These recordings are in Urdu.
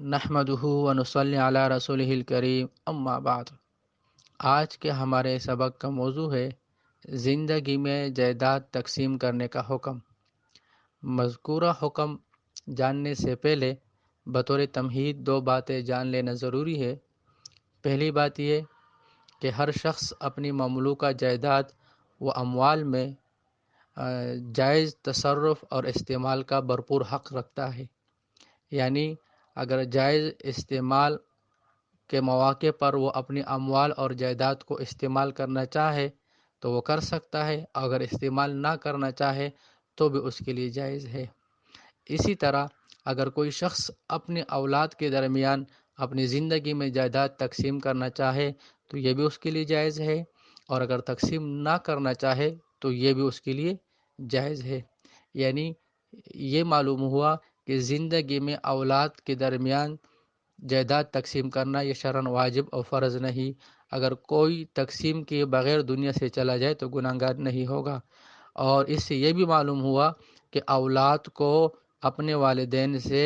نحمدہ ونصلی علی رسولہ الکریم اما بعد۔ آج کے ہمارے سبق کا موضوع ہے زندگی میں جائیداد تقسیم کرنے کا حکم۔ مذکورہ حکم جاننے سے پہلے بطور تمہید دو باتیں جان لینا ضروری ہے۔ پہلی بات یہ کہ ہر شخص اپنی مملوکہ جائیداد و اموال میں جائز تصرف اور استعمال کا بھرپور حق رکھتا ہے، یعنی اگر جائز استعمال کے مواقع پر وہ اپنی اموال اور جائیداد کو استعمال کرنا چاہے تو وہ کر سکتا ہے، اگر استعمال نہ کرنا چاہے تو بھی اس کے لیے جائز ہے۔ اسی طرح اگر کوئی شخص اپنی اولاد کے درمیان اپنی زندگی میں جائیداد تقسیم کرنا چاہے تو یہ بھی اس کے لیے جائز ہے، اور اگر تقسیم نہ کرنا چاہے تو یہ بھی اس کے لیے جائز ہے۔ یعنی یہ معلوم ہوا کہ زندگی میں اولاد کے درمیان جائیداد تقسیم کرنا یہ شرعاً واجب اور فرض نہیں۔ اگر کوئی تقسیم کیے بغیر دنیا سے چلا جائے تو گناہگار نہیں ہوگا۔ اور اس سے یہ بھی معلوم ہوا کہ اولاد کو اپنے والدین سے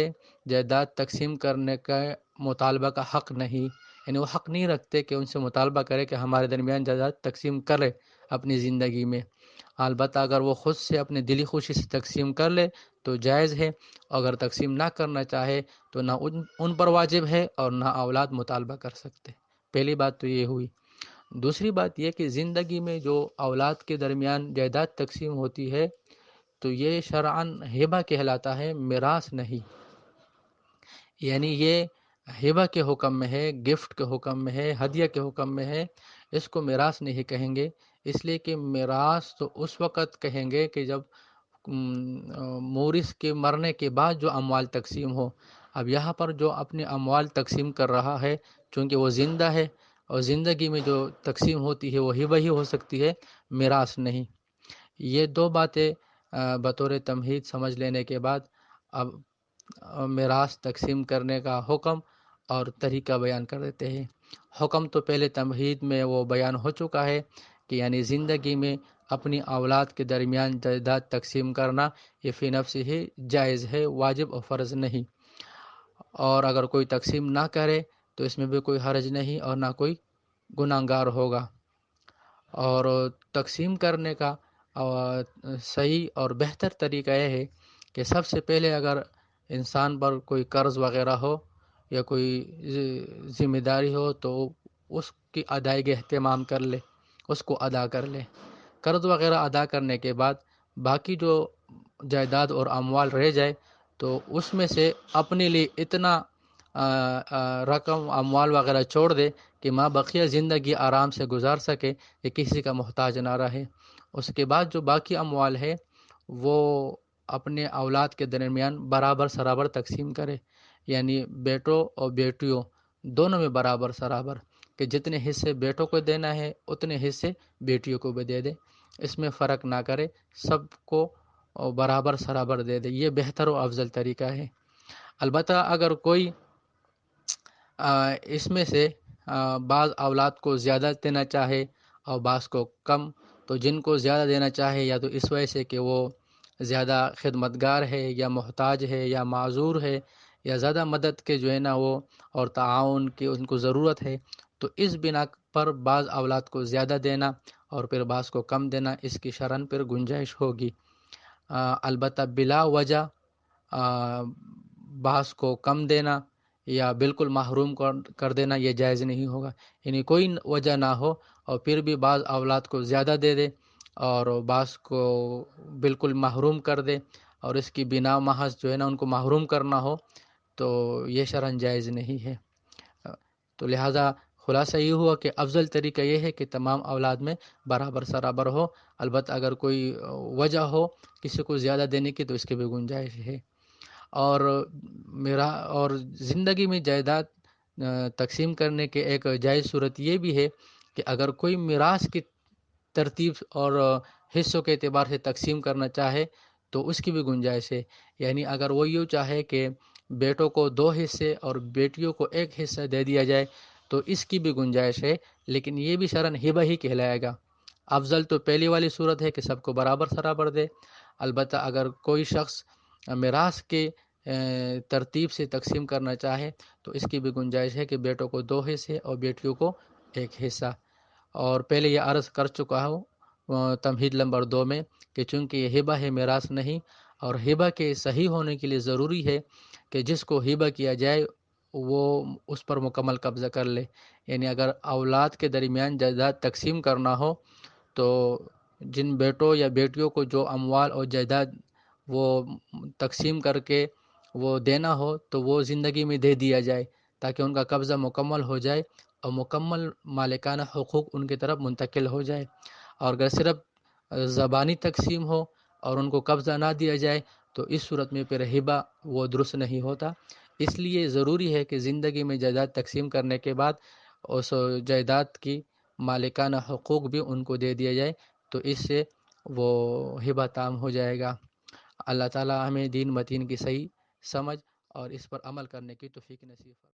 جائیداد تقسیم کرنے کا مطالبہ کا حق نہیں، یعنی وہ حق نہیں رکھتے کہ ان سے مطالبہ کرے کہ ہمارے درمیان جائیداد تقسیم کرے اپنی زندگی میں۔ البتہ اگر وہ خود سے اپنے دلی خوشی سے تقسیم کر لے تو جائز ہے، اگر تقسیم نہ کرنا چاہے تو نہ ان پر واجب ہے اور نہ اولاد مطالبہ کر سکتے۔ پہلی بات تو یہ ہوئی۔ دوسری بات یہ کہ زندگی میں جو اولاد کے درمیان جائیداد تقسیم ہوتی ہے تو یہ شرعاً ہبہ کہلاتا ہے، میراث نہیں۔ یعنی یہ ہبہ کے حکم میں ہے، گفٹ کے حکم میں ہے، ہدیہ کے حکم میں ہے، اس کو میراث نہیں کہیں گے۔ اس لیے کہ میراث تو اس وقت کہیں گے کہ جب مورث کے مرنے کے بعد جو اموال تقسیم ہو۔ اب یہاں پر جو اپنے اموال تقسیم کر رہا ہے چونکہ وہ زندہ ہے، اور زندگی میں جو تقسیم ہوتی ہے وہ ہبہ ہی ہو سکتی ہے، میراث نہیں۔ یہ دو باتیں بطور تمہید سمجھ لینے کے بعد اب میراث تقسیم کرنے کا حکم اور طریقہ بیان کر دیتے ہیں۔ حکم تو پہلے تمہید میں وہ بیان ہو چکا ہے کہ یعنی زندگی میں اپنی اولاد کے درمیان جائیداد تقسیم کرنا یہ فی نفس ہی جائز ہے، واجب اور فرض نہیں۔ اور اگر کوئی تقسیم نہ کرے تو اس میں بھی کوئی حرج نہیں اور نہ کوئی گناہگار ہوگا۔ اور تقسیم کرنے کا صحیح اور بہتر طریقہ یہ ہے کہ سب سے پہلے اگر انسان پر کوئی قرض وغیرہ ہو یا کوئی ذمہ داری ہو تو اس کی ادائیگی اہتمام کر لے، اس کو ادا کر لے۔ قرض وغیرہ ادا کرنے کے بعد باقی جو جائیداد اور اموال رہ جائے تو اس میں سے اپنے لیے اتنا رقم اموال وغیرہ چھوڑ دے کہ ماں بقیہ زندگی آرام سے گزار سکے، کہ کسی کا محتاج نہ رہے۔ اس کے بعد جو باقی اموال ہے وہ اپنے اولاد کے درمیان برابر سرابر تقسیم کرے، یعنی بیٹوں اور بیٹیوں دونوں میں برابر سرابر، کہ جتنے حصے بیٹوں کو دینا ہے اتنے حصے بیٹیوں کو بھی دے دے، اس میں فرق نہ کرے، سب کو برابر سرابر دے دے۔ یہ بہتر و افضل طریقہ ہے۔ البتہ اگر کوئی اس میں سے بعض اولاد کو زیادہ دینا چاہے اور بعض کو کم، تو جن کو زیادہ دینا چاہے یا تو اس وجہ سے کہ وہ زیادہ خدمتگار ہے یا محتاج ہے یا معذور ہے یا زیادہ مدد کے جو ہے نا وہ اور تعاون کی ان کو ضرورت ہے، تو اس بنا پر بعض اولاد کو زیادہ دینا اور پھر بعض کو کم دینا، اس کی شرعاً پھر گنجائش ہوگی۔ البتہ بلا وجہ بعض کو کم دینا یا بالکل محروم کر دینا یہ جائز نہیں ہوگا۔ یعنی کوئی وجہ نہ ہو اور پھر بھی بعض اولاد کو زیادہ دے دے اور بعض کو بالکل محروم کر دے، اور اس کی بنا محض جو ہے نا ان کو محروم کرنا ہو، تو یہ شرعاً جائز نہیں ہے۔ تو لہٰذا خلاصہ یہ ہوا کہ افضل طریقہ یہ ہے کہ تمام اولاد میں برابر سرابر ہو۔ البتہ اگر کوئی وجہ ہو کسی کو زیادہ دینے کی تو اس کی بھی گنجائش ہے۔ اور زندگی میں جائیداد تقسیم کرنے کے ایک جائز صورت یہ بھی ہے کہ اگر کوئی میراث کی ترتیب اور حصوں کے اعتبار سے تقسیم کرنا چاہے تو اس کی بھی گنجائش ہے۔ یعنی اگر وہ یوں چاہے کہ بیٹوں کو 2 حصے اور بیٹیوں کو 1 حصہ دے دیا جائے تو اس کی بھی گنجائش ہے، لیکن یہ بھی شرعاً ہبہ ہی کہلائے گا۔ افضل تو پہلی والی صورت ہے کہ سب کو برابر سرابر دے۔ البتہ اگر کوئی شخص میراث کے ترتیب سے تقسیم کرنا چاہے تو اس کی بھی گنجائش ہے کہ بیٹوں کو 2 حصے اور بیٹیوں کو 1 حصہ۔ اور پہلے یہ عرض کر چکا ہوں تمہید نمبر 2 میں کہ چونکہ یہ ہبہ ہے میراث نہیں، اور ہبہ کے صحیح ہونے کے لیے ضروری ہے کہ جس کو ہبہ کیا جائے وہ اس پر مکمل قبضہ کر لے۔ یعنی اگر اولاد کے درمیان جائیداد تقسیم کرنا ہو تو جن بیٹوں یا بیٹیوں کو جو اموال اور جائیداد وہ تقسیم کر کے وہ دینا ہو تو وہ زندگی میں دے دیا جائے تاکہ ان کا قبضہ مکمل ہو جائے اور مکمل مالکانہ حقوق ان کی طرف منتقل ہو جائے۔ اور اگر صرف زبانی تقسیم ہو اور ان کو قبضہ نہ دیا جائے تو اس صورت میں پھر ہبہ وہ درست نہیں ہوتا۔ اس لیے ضروری ہے کہ زندگی میں جائیداد تقسیم کرنے کے بعد اس جائیداد کی مالکانہ حقوق بھی ان کو دے دیا جائے تو اس سے وہ ہبہ تام ہو جائے گا۔ اللہ تعالی ہمیں دین متین کی صحیح سمجھ اور اس پر عمل کرنے کی توفیق نصیب فرمائے۔